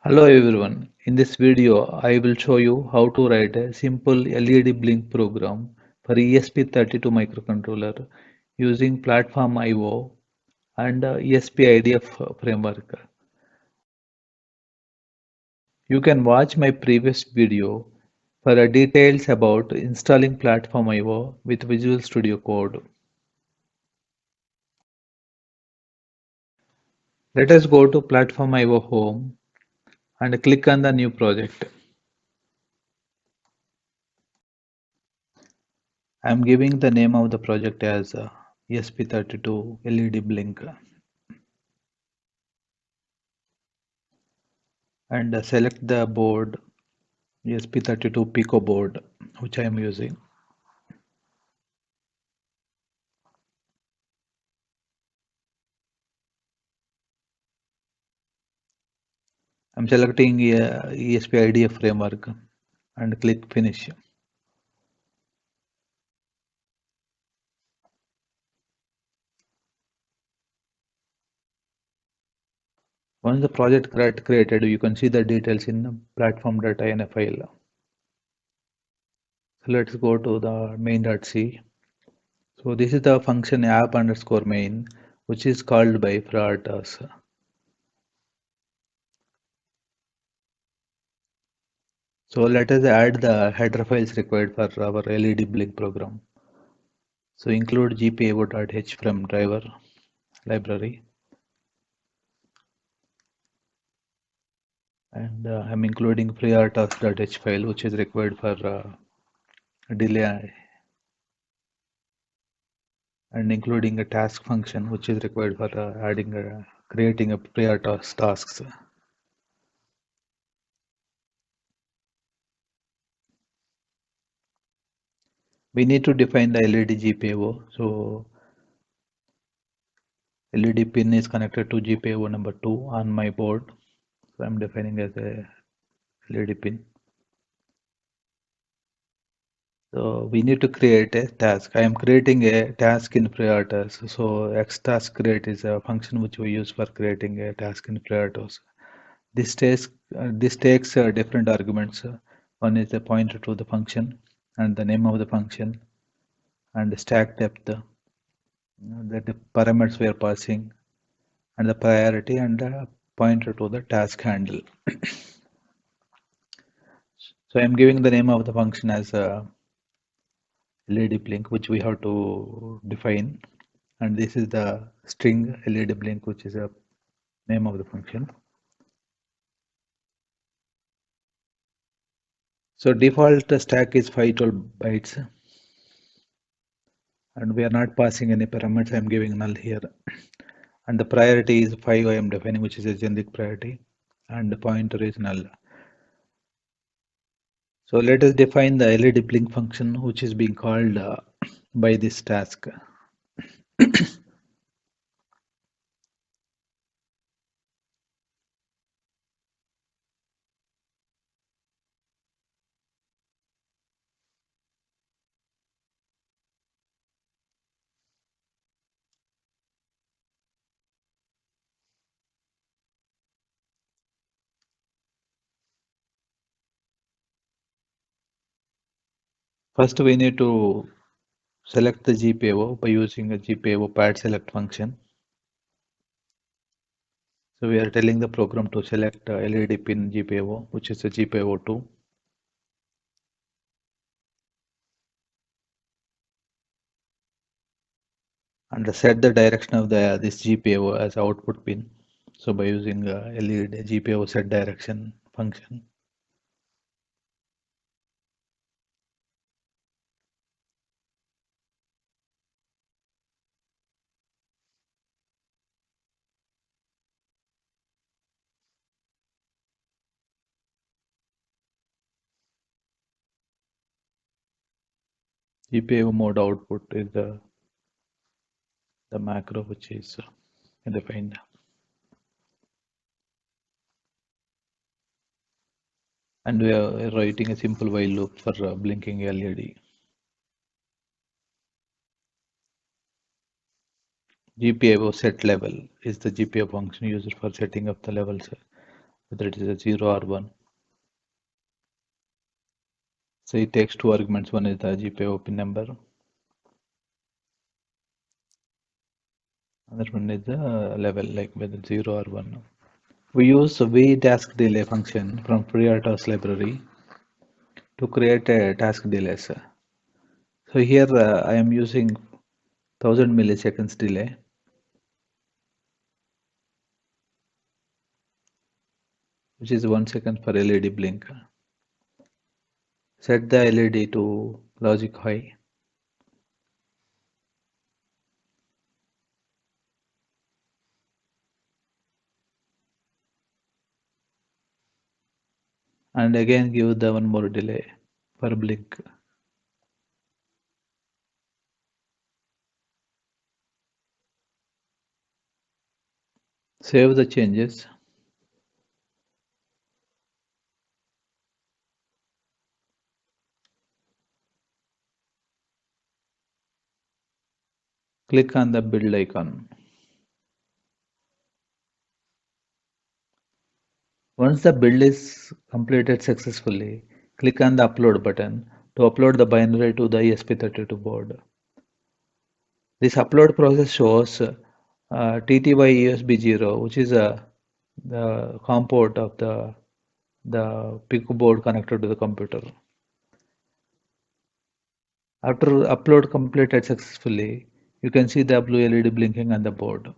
Hello everyone. In this video, I will show you how to write a simple LED blink program for ESP32 microcontroller using Platform IO and ESP-IDF framework. You can watch my previous video for details about installing Platform IO with Visual Studio Code. Let us go to Platform IO home and click on the new project. I am giving the name of the project as ESP32 LED Blink and select the board ESP32 Pico board which I am using. I'm selecting ESP IDF framework and click finish. Once the project created, you can see the details in platform.ini file. So let's go to the main.c. So this is the function app underscore main, which is called by FreeRTOS. So let us add the header files required for our LED blink program. So include gpio.h from driver library. And I'm including freertos.h file, which is required for delay, and including a task function, which is required for creating a FreeRTOS tasks. We need to define the LED GPIO. So LED pin is connected to GPIO number 2 on my board. So I'm defining as a LED pin. So we need to create a task. I am creating a task in FreeRTOS. So xtask create is a function which we use for creating a task in FreeRTOS. This takes different arguments. One is a pointer to the function and the name of the function and the stack depth, the parameters we are passing, and the priority and the pointer to the task handle. So I'm giving the name of the function as LED blink, which we have to define, and this is the string LED blink, which is a name of the function. So default stack is 512 bytes, and we are not passing any parameters. I'm giving null here, and the priority is 5 I am defining, which is a generic priority, and the pointer is null. So let us define the LED blink function, which is being called by this task. First, we need to select the GPIO by using a GPIO pad select function. So we are telling the program to select LED pin GPIO, which is a GPIO2. And set the direction of this GPIO as output pin. So by using LED GPIO set direction function. GPIO mode output is the macro which is defined. And we are writing a simple while loop for blinking LED. GPIO set level is the GPIO function used for setting up the levels. whether it is a 0 or 1. So it takes two arguments. One is the GPIO pin number, another one is the level, like whether 0 or 1. We use task delay function from FreeRTOS library to create a task delays. So here I am using 1000 milliseconds delay. Which is 1 second per LED blink. Set the LED to logic high. And again give the one more delay per blink. Save the changes. Click on the build icon. Once the build is completed successfully, click on the upload button to upload the binary to the ESP32 board. This upload process shows TTY USB 0, which is the COM port of the Pico board connected to the computer. After upload completed successfully, you can see the blue LED blinking on the board.